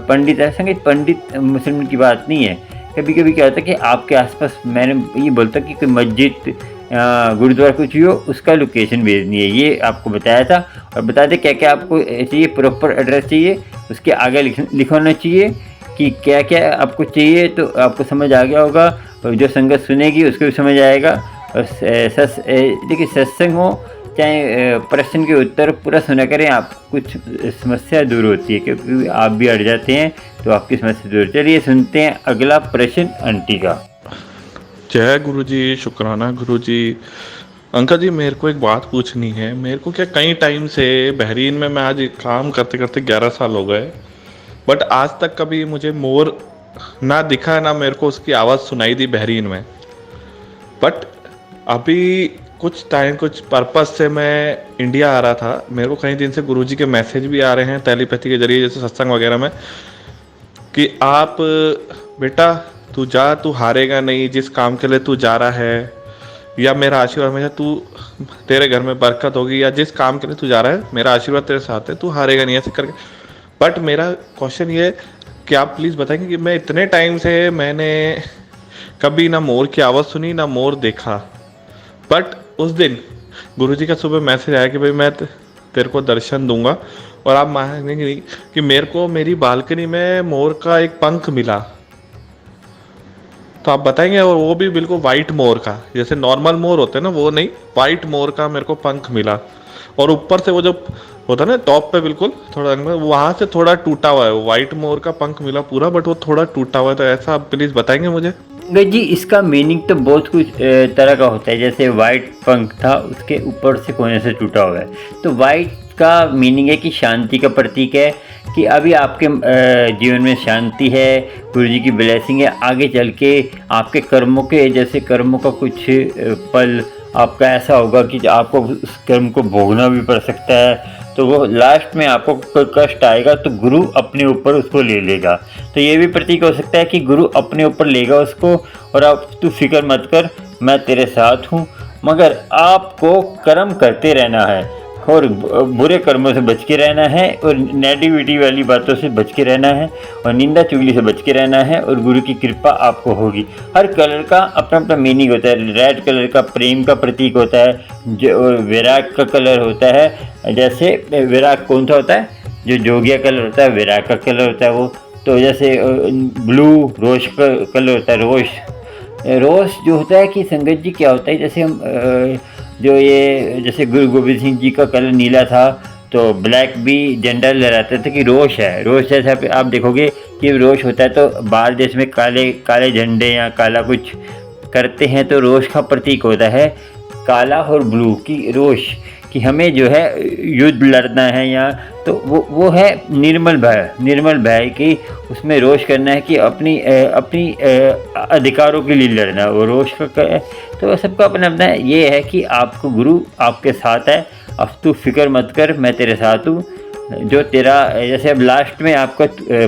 पंडित है। संगीत पंडित मुस्लिम की बात नहीं है। कभी कभी क्या होता है कि आपके आसपास, मैंने ये बोलता कि कोई मस्जिद गुरुद्वारा कुछ भी हो, उसका लोकेशन भेजनी है, ये आपको बताया था। और बता दें क्या क्या आपको चाहिए, प्रॉपर एड्रेस चाहिए, उसके आगे लिखवाना चाहिए कि क्या क्या आपको चाहिए, तो आपको समझ आ गया होगा। और जो संगत सुनेगी उसको भी समझ आएगा। और देखिए सत्संग हो चाहे प्रश्न के उत्तर पूरा सुना करें, आप कुछ समस्या दूर होती है, क्योंकि आप भी अड़ जाते हैं तो आपकी समस्या दूर। चलिए सुनते हैं अगला प्रश्न आंटी का। जय गुरु जी, शुक्राना गुरु जी। अंकल जी मेरे को एक बात पूछनी है। मेरे को क्या कई टाइम से बहरीन में, मैं आज काम करते करते 11 साल हो गए, बट आज तक कभी मुझे मोर ना दिखा ना मेरे को उसकी आवाज़ सुनाई दी बहरीन में। बट अभी कुछ पर्पस से मैं इंडिया आ रहा था। मेरे को कई दिन से गुरुजी के मैसेज भी आ रहे हैं टेलीपैथी के जरिए, जैसे सत्संग वगैरह में, कि आप बेटा तू जा, तू हारेगा नहीं, जिस काम के लिए तू जा रहा है, या मेरा आशीर्वाद हमेशा तेरे घर में बरकत होगी, या जिस काम के लिए तू जा रहा है मेरा आशीर्वाद तेरे साथ है, तू हारेगा नहीं, ऐसे करके। बट मेरा क्वेश्चन ये कि आप प्लीज़ बताएंगे कि मैं इतने टाइम से मैंने कभी ना मोर की आवाज़ सुनी ना मोर देखा, बट उस दिन गुरुजी का सुबह मैसेज आया कि भाई मैं तेरे को दर्शन दूंगा, और आप मानेंगे नहीं कि मेरे को मेरी बालकनी में मोर का एक पंख मिला। तो आप बताएंगे, और वो भी बिल्कुल वाइट मोर का, जैसे नॉर्मल मोर होते हैं ना वो नहीं, वाइट मोर का मेरे को पंख मिला। और ऊपर से वो जो होता है ना टॉप पे बिल्कुल थोड़ा रंग में, वहाँ से थोड़ा टूटा हुआ है। वो वाइट मोर का पंख मिला पूरा, बट वो थोड़ा टूटा हुआ है। तो ऐसा आप प्लीज़ बताएंगे मुझे। जी इसका मीनिंग तो बहुत कुछ तरह का होता है। जैसे वाइट पंख था, उसके ऊपर से कोने से टूटा हुआ है, तो वाइट का मीनिंग है कि शांति का प्रतीक है, कि अभी आपके जीवन में शांति है, गुरुजी की ब्लेसिंग है। आगे चल के आपके कर्मों के, जैसे कर्मों का कुछ पल आपका ऐसा होगा कि आपको उस कर्म को भोगना भी पड़ सकता है, तो वो लास्ट में आपको कोई कष्ट आएगा तो गुरु अपने ऊपर उसको ले लेगा। तो ये भी प्रतीक हो सकता है कि गुरु अपने ऊपर लेगा उसको, और आप तू फिक्र मत कर, मैं तेरे साथ हूँ। मगर आपको कर्म करते रहना है, और बुरे कर्मों से बच के रहना है, और नेगेटिविटी वाली बातों से बच के रहना है, और निंदा चुगली से बच के रहना है, और गुरु की कृपा आपको होगी। हर कलर का अपना अपना मीनिंग होता है। रेड कलर का प्रेम का प्रतीक होता है, जो वैराग का कलर होता है। जैसे वैराग कौन सा होता है, जो जोगिया कलर होता है वैराग का कलर होता है वो। तो जैसे ब्लू रोज का कलर होता है। रोज जो होता है कि संगत जी क्या होता है, जैसे हम जो ये जैसे गुरु गोविंद सिंह जी का कलर नीला था, तो ब्लैक भी झंडा लहराते थे कि रोश है। रोश जैसे आप देखोगे कि रोश होता है, तो बाहर देश में काले काले झंडे या काला कुछ करते हैं, तो रोश का प्रतीक होता है काला और ब्लू की रोश, कि हमें जो है युद्ध लड़ना है, या तो वो है निर्मल भय कि उसमें रोष करना है, कि अपनी अधिकारों के लिए लड़ना है, वो रोष का। तो सबका अपना अपना ये है कि आपको गुरु आपके साथ है, अब तू फिक्र मत कर, मैं तेरे साथ हूँ। जो तेरा जैसे अब लास्ट में आपका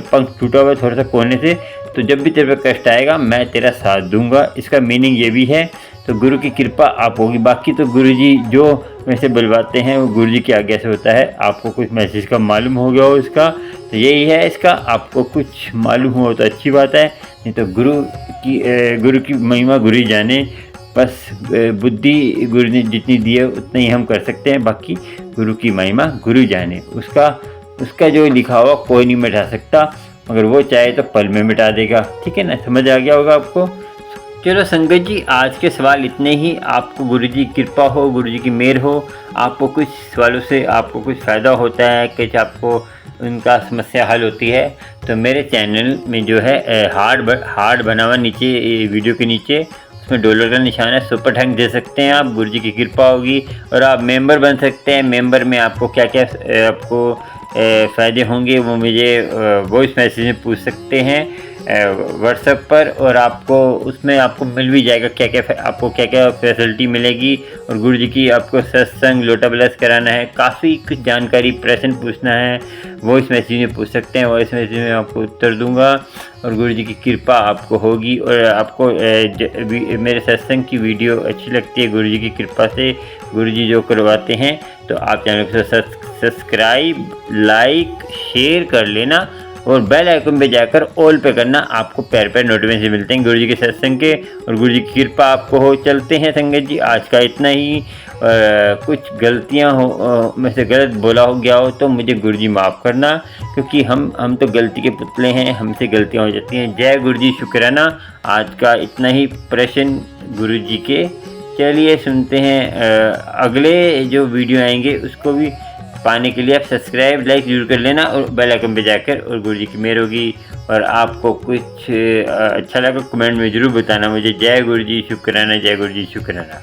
पंख टूटा हुआ थोड़ा सा कोने से, तो जब भी तेरे पे कष्ट आएगा मैं तेरा साथ दूंगा, इसका मीनिंग ये भी है। तो गुरु की कृपा आप होगी। बाकी तो गुरुजी जो वैसे बुलवाते हैं वो गुरुजी की आज्ञा से होता है। आपको कुछ मैसेज का मालूम हो गया हो इसका, तो यही है इसका। आपको कुछ मालूम हो तो अच्छी बात है, नहीं तो गुरु की महिमा गुरु ही जाने। बस बुद्धि गुरु ने जितनी दी है उतना ही हम कर सकते हैं, बाकी गुरु की महिमा गुरु जाने। उसका जो लिखा हुआ कोई नहीं मिटा सकता, मगर वो चाहे तो पल में मिटा देगा। ठीक है ना, समझ आ गया होगा आपको। चलो संगत जी, आज के सवाल इतने ही। आपको गुरुजी की कृपा हो, गुरुजी की मेहर हो, आपको कुछ सवालों से आपको कुछ फ़ायदा होता है, कुछ आपको उनका समस्या हल होती है, तो मेरे चैनल में जो है हार्ड बना हुआ नीचे वीडियो के नीचे, उसमें डॉलर का निशान है, सुपर थैंक दे सकते हैं आप, गुरुजी की कृपा होगी। और आप मेंबर बन सकते हैं। मेंबर में आपको क्या क्या आपको फ़ायदे होंगे वो मुझे वॉइस मैसेज में पूछ सकते हैं व्हाट्सएप पर, और आपको उसमें आपको मिल भी जाएगा आपको क्या क्या फैसिलिटी मिलेगी। और गुरुजी की आपको सत्संग लोटा ब्लेस कराना है, काफ़ी कुछ जानकारी प्रश्न पूछना है, वॉइस मैसेज में पूछ सकते हैं, वॉइस मैसेज में आपको उत्तर दूंगा। और गुरुजी की कृपा आपको होगी। और आपको मेरे सत्संग की वीडियो अच्छी लगती है गुरुजी की कृपा से, गुरुजी जो करवाते हैं, तो आप चैनल को सब्सक्राइब, लाइक, शेयर कर लेना और बेल आइकन पे जाकर ऑल पे करना। आपको पैर नोटिफिकेशन मिलते हैं गुरुजी के सत्संग के, और गुरुजी की कृपा आपको हो। चलते हैं संगत जी, आज का इतना ही। कुछ गलतियां हो में से गलत बोला हो गया हो तो मुझे गुरुजी माफ़ करना, क्योंकि हम तो गलती के पुतले हैं, हमसे गलतियां हो जाती हैं। जय गुरुजी, शुक्राना। आज का इतना ही प्रश्न गुरुजी के। चलिए सुनते हैं अगले जो वीडियो आएंगे, उसको भी पाने के लिए आप सब्सक्राइब, लाइक जरूर कर लेना और बेल आइकन पे जाकर। और गुरुजी की मेहर होगी। और आपको कुछ अच्छा लगा कमेंट में ज़रूर बताना मुझे। जय गुरुजी, शुक्राना। जय गुरुजी, शुक्राना।